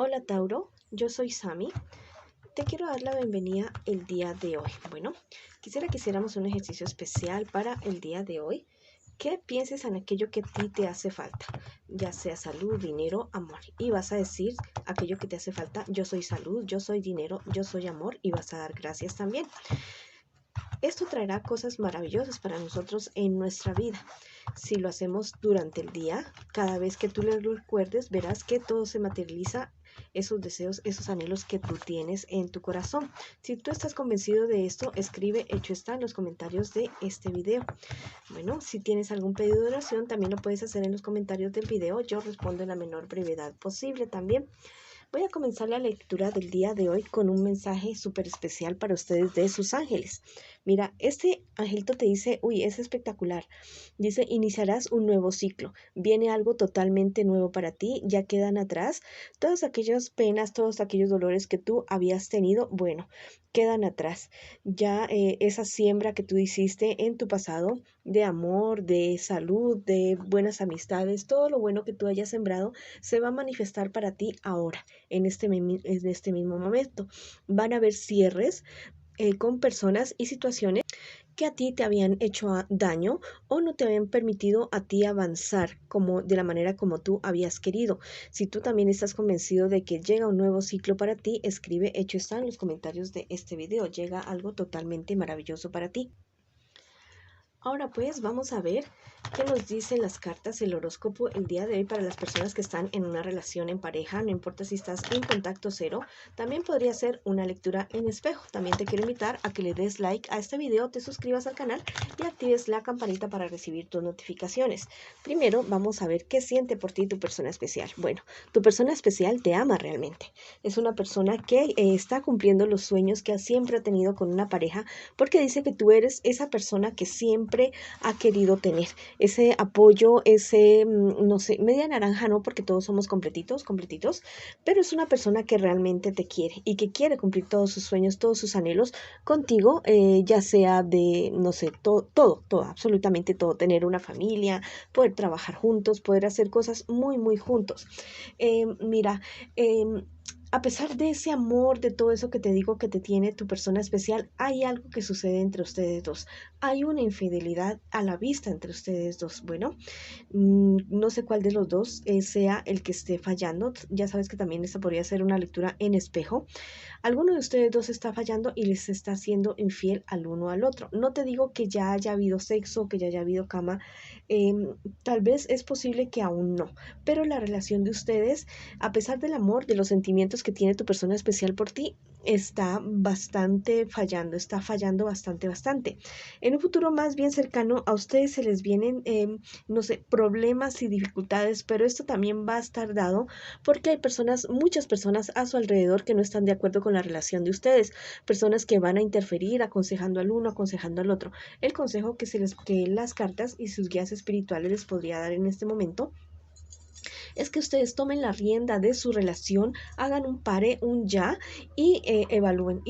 Hola Tauro, yo soy Sami. Te quiero dar la bienvenida el día de hoy. Bueno, quisiera que hiciéramos un ejercicio especial para el día de hoy. Que pienses en aquello que a ti te hace falta, ya sea salud, dinero, amor. Y vas a decir aquello que te hace falta: yo soy salud, yo soy dinero, yo soy amor, y vas a dar gracias también. Esto traerá cosas maravillosas para nosotros en nuestra vida. Si lo hacemos durante el día, cada vez que tú lo recuerdes, verás que todo se materializa, esos deseos, esos anhelos que tú tienes en tu corazón. Si tú estás convencido de esto, escribe "hecho está" en los comentarios de este video. Bueno, si tienes algún pedido de oración, también lo puedes hacer en los comentarios del video. Yo respondo en la menor brevedad posible también. Voy a comenzar la lectura del día de hoy con un mensaje súper especial para ustedes de sus ángeles. Mira, este angelito te dice, uy, es espectacular. Dice: iniciarás un nuevo ciclo. Viene algo totalmente nuevo para ti. Ya quedan atrás todas aquellas penas, todos aquellos dolores que tú habías tenido. Bueno, quedan atrás. Ya esa siembra que tú hiciste en tu pasado de amor, de salud, de buenas amistades, todo lo bueno que tú hayas sembrado se va a manifestar para ti ahora, en este mismo momento. Van a haber cierres con personas y situaciones que a ti te habían hecho daño o no te habían permitido a ti avanzar como de la manera como tú habías querido. Si tú también estás convencido de que llega un nuevo ciclo para ti, escribe "hecho está" en los comentarios de este video. Llega algo totalmente maravilloso para ti. Ahora pues vamos a ver qué nos dicen las cartas, el horóscopo el día de hoy para las personas que están en una relación en pareja. No importa si estás en contacto cero, también podría ser una lectura en espejo. También te quiero invitar a que le des like a este video, te suscribas al canal y actives la campanita para recibir tus notificaciones. Primero vamos a ver qué siente por ti tu persona especial. Bueno, tu persona especial te ama realmente. Es una persona que está cumpliendo los sueños que siempre ha tenido con una pareja, porque dice que tú eres esa persona que siempre ha querido tener ese apoyo, ese, no sé, media naranja no, porque todos somos completitos, pero es una persona que realmente te quiere y que quiere cumplir todos sus sueños, todos sus anhelos contigo, ya sea de, no sé, todo, absolutamente todo, tener una familia, poder trabajar juntos, poder hacer cosas muy juntos. Mira, a pesar de ese amor, de todo eso que te digo que te tiene tu persona especial, hay algo que sucede entre ustedes dos. Hay una infidelidad a la vista entre ustedes dos. Bueno, no sé cuál de los dos sea el que esté fallando. Ya sabes que también esta podría ser una lectura en espejo. Alguno de ustedes dos está fallando y les está siendo infiel al uno al otro. No te digo que ya haya habido sexo, que ya haya habido cama. eh, Tal vez es posible que aún no, pero la relación de ustedes, a pesar del amor, de los sentimientos que tiene tu persona especial por ti, está bastante fallando, está fallando bastante. En un futuro más bien cercano a ustedes se les vienen, no sé, problemas y dificultades, pero esto también va a estar dado porque hay personas, muchas personas a su alrededor que no están de acuerdo con la relación de ustedes, personas que van a interferir aconsejando al uno, aconsejando al otro. El consejo que las cartas y sus guías espirituales les podría dar en este momento es que ustedes tomen la rienda de su relación, hagan un pare, un ya, y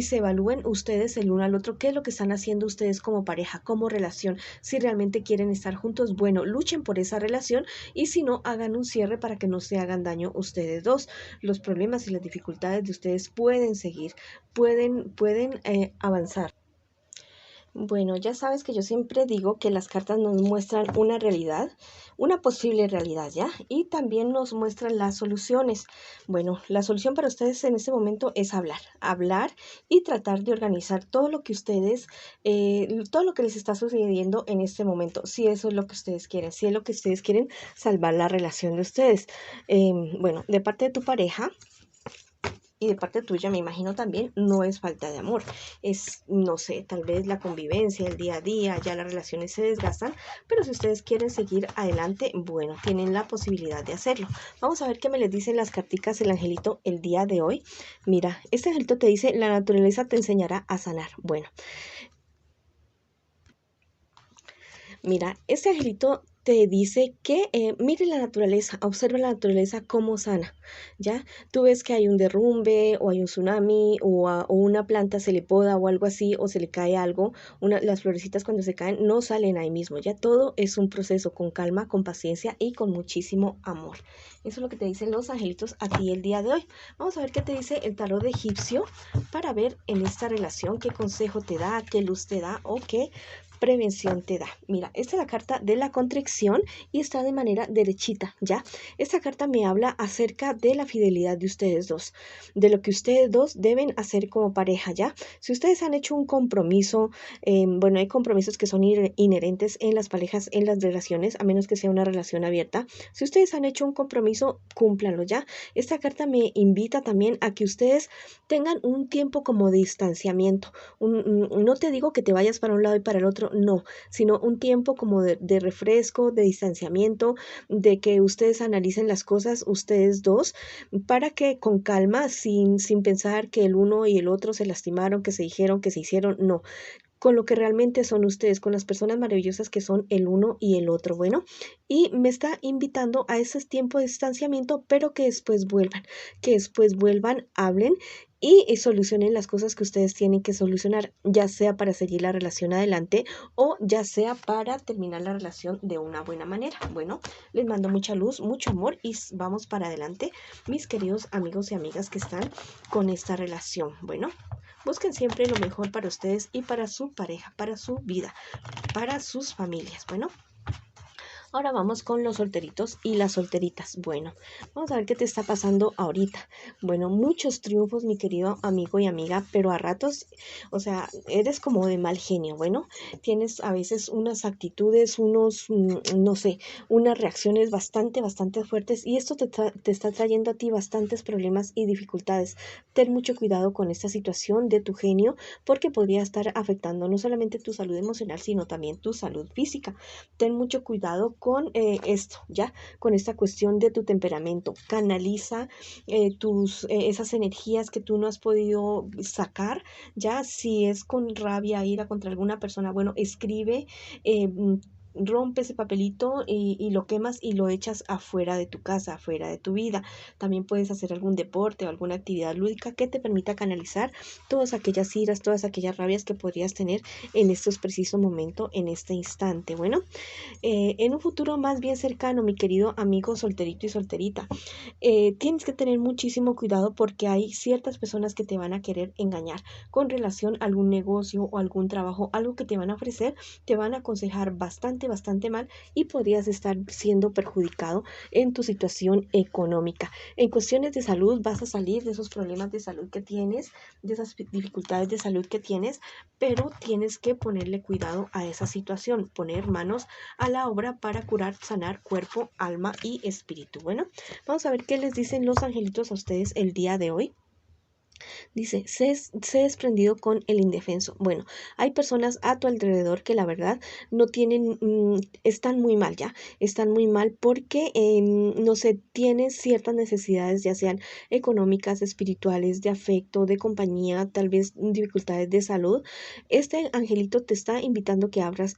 se evalúen ustedes el uno al otro, qué es lo que están haciendo ustedes como pareja, como relación. Si realmente quieren estar juntos, bueno, luchen por esa relación, y si no, hagan un cierre para que no se hagan daño ustedes dos. Los problemas y las dificultades de ustedes pueden seguir, pueden avanzar. Bueno, ya sabes que yo siempre digo que las cartas nos muestran una realidad, una posible realidad, ¿ya? Y también nos muestran las soluciones. Bueno, la solución para ustedes en este momento es hablar y tratar de organizar todo lo que ustedes, todo lo que les está sucediendo en este momento, si eso es lo que ustedes quieren, si es lo que ustedes quieren, salvar la relación de ustedes. Bueno, de parte de tu pareja y de parte tuya, me imagino también, no es falta de amor, es, no sé, tal vez la convivencia, el día a día, ya las relaciones se desgastan, pero si ustedes quieren seguir adelante, bueno, tienen la posibilidad de hacerlo. Vamos a ver qué me les dicen las carticas el angelito el día de hoy. Mira, este angelito te dice: la naturaleza te enseñará a sanar. Bueno, mira, este angelito te dice que mire la naturaleza, observa la naturaleza como sana, ¿ya? Tú ves que hay un derrumbe o hay un tsunami o una planta se le poda o algo así o se le cae algo, las florecitas cuando se caen no salen ahí mismo, ya todo es un proceso con calma, con paciencia y con muchísimo amor. Eso es lo que te dicen los angelitos a ti el día de hoy. Vamos a ver qué te dice el tarot egipcio para ver en esta relación qué consejo te da, qué luz te da o qué prevención te da. Mira, esta es la carta de la contrición y está de manera derechita, ¿ya? Esta carta me habla acerca de la fidelidad de ustedes dos, de lo que ustedes dos deben hacer como pareja, ¿ya? Si ustedes han hecho un compromiso, bueno, hay compromisos que son inherentes en las parejas, en las relaciones, a menos que sea una relación abierta. Si ustedes han hecho un compromiso, cúmplanlo, ¿ya? Esta carta me invita también a que ustedes tengan un tiempo como de distanciamiento. No te digo que te vayas para un lado y para el otro, no, sino un tiempo como de refresco, de distanciamiento, de que ustedes analicen las cosas, ustedes dos, para que con calma, sin pensar que el uno y el otro se lastimaron, que se dijeron, que se hicieron, no, con lo que realmente son ustedes, con las personas maravillosas que son el uno y el otro. Bueno, y me está invitando a ese tiempo de distanciamiento, pero que después vuelvan, hablen y solucionen las cosas que ustedes tienen que solucionar, ya sea para seguir la relación adelante o ya sea para terminar la relación de una buena manera. Bueno, les mando mucha luz, mucho amor y vamos para adelante, mis queridos amigos y amigas que están con esta relación. Bueno, busquen siempre lo mejor para ustedes y para su pareja, para su vida, para sus familias. Bueno, ahora vamos con los solteritos y las solteritas. Bueno, vamos a ver qué te está pasando ahorita. Bueno, muchos triunfos, mi querido amigo y amiga, pero a ratos, o sea, eres como de mal genio. Bueno, tienes a veces unas actitudes, no sé, unas reacciones bastante fuertes y esto te está trayendo a ti bastantes problemas y dificultades. Ten mucho cuidado con esta situación de tu genio porque podría estar afectando no solamente tu salud emocional, sino también tu salud física. Ten mucho cuidado con esto, ¿ya? Con esta cuestión de tu temperamento. Canaliza esas energías que tú no has podido sacar, ¿ya? Si es con rabia, ira contra alguna persona, bueno, escribe, rompe ese papelito y lo quemas y lo echas afuera de tu casa, afuera de tu vida. También puedes hacer algún deporte o alguna actividad lúdica que te permita canalizar todas aquellas iras, todas aquellas rabias que podrías tener en estos precisos momentos, en este instante. Bueno, en un futuro más bien cercano, mi querido amigo solterito y solterita, tienes que tener muchísimo cuidado porque hay ciertas personas que te van a querer engañar con relación a algún negocio o algún trabajo, algo que te van a ofrecer, te van a aconsejar bastante mal y podrías estar siendo perjudicado en tu situación económica. En cuestiones de salud vas a salir de esos problemas de salud que tienes, de esas dificultades de salud que tienes, pero tienes que ponerle cuidado a esa situación, poner manos a la obra para curar, sanar cuerpo, alma y espíritu. Bueno, vamos a ver qué les dicen los angelitos a ustedes el día de hoy. Dice, sé desprendido con el indefenso. Bueno, hay personas a tu alrededor que la verdad no tienen, están muy mal ya, están muy mal porque, no sé, tienen ciertas necesidades, ya sean económicas, espirituales, de afecto, de compañía, tal vez dificultades de salud. Este angelito te está invitando que hagas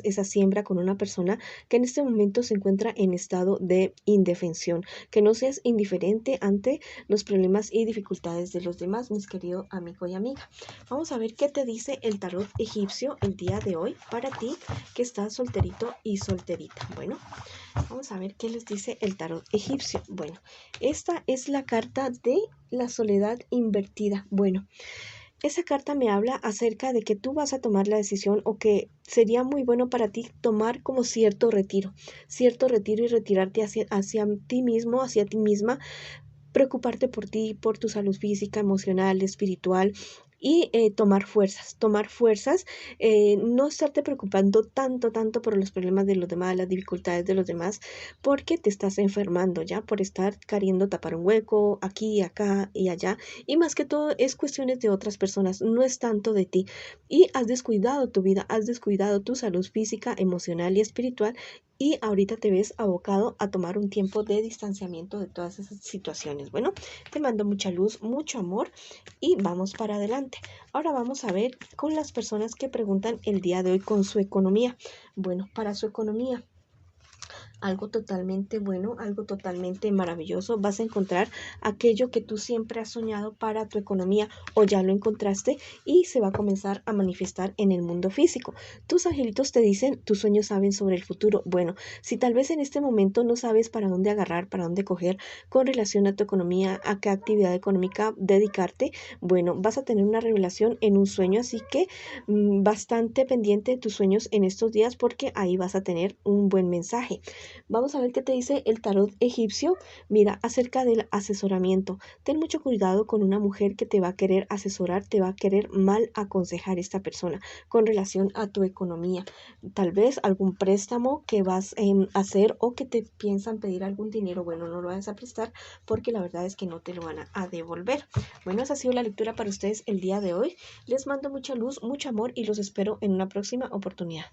esa siembra con una persona que en este momento se encuentra en estado de indefensión, que no seas indiferente ante los problemas y dificultades de los demás, mis queridos amigo y amiga. Vamos a ver qué te dice el tarot egipcio el día de hoy para ti que estás solterito y solterita. Bueno, vamos a ver qué les dice el tarot egipcio. Bueno, esta es la carta de la soledad invertida. Bueno, esa carta me habla acerca de que tú vas a tomar la decisión o que sería muy bueno para ti tomar como cierto retiro y retirarte hacia ti mismo, hacia ti misma, preocuparte por ti, por tu salud física, emocional, espiritual y tomar fuerzas, no estarte preocupando tanto por los problemas de los demás, las dificultades de los demás, porque te estás enfermando ya por estar queriendo tapar un hueco aquí, acá y allá, y más que todo es cuestiones de otras personas, no es tanto de ti, y has descuidado tu vida, has descuidado tu salud física, emocional y espiritual, y ahorita te ves abocado a tomar un tiempo de distanciamiento de todas esas situaciones. Bueno, te mando mucha luz, mucho amor y vamos para adelante. Ahora vamos a ver con las personas que preguntan el día de hoy con su economía. Bueno, para su economía, algo totalmente bueno, algo totalmente maravilloso. Vas a encontrar aquello que tú siempre has soñado para tu economía o ya lo encontraste y se va a comenzar a manifestar en el mundo físico. Tus angelitos te dicen, tus sueños saben sobre el futuro. Bueno, si tal vez en este momento no sabes para dónde agarrar, para dónde coger con relación a tu economía, a qué actividad económica dedicarte, bueno, vas a tener una revelación en un sueño, así que bastante pendiente de tus sueños en estos días porque ahí vas a tener un buen mensaje. Vamos a ver qué te dice el tarot egipcio. Mira, acerca del asesoramiento. Ten mucho cuidado con una mujer que te va a querer asesorar, te va a querer mal aconsejar esta persona con relación a tu economía. Tal vez algún préstamo que vas a hacer o que te piensan pedir algún dinero. Bueno, no lo vas a prestar porque la verdad es que no te lo van a devolver. Bueno, esa ha sido la lectura para ustedes el día de hoy. Les mando mucha luz, mucho amor y los espero en una próxima oportunidad.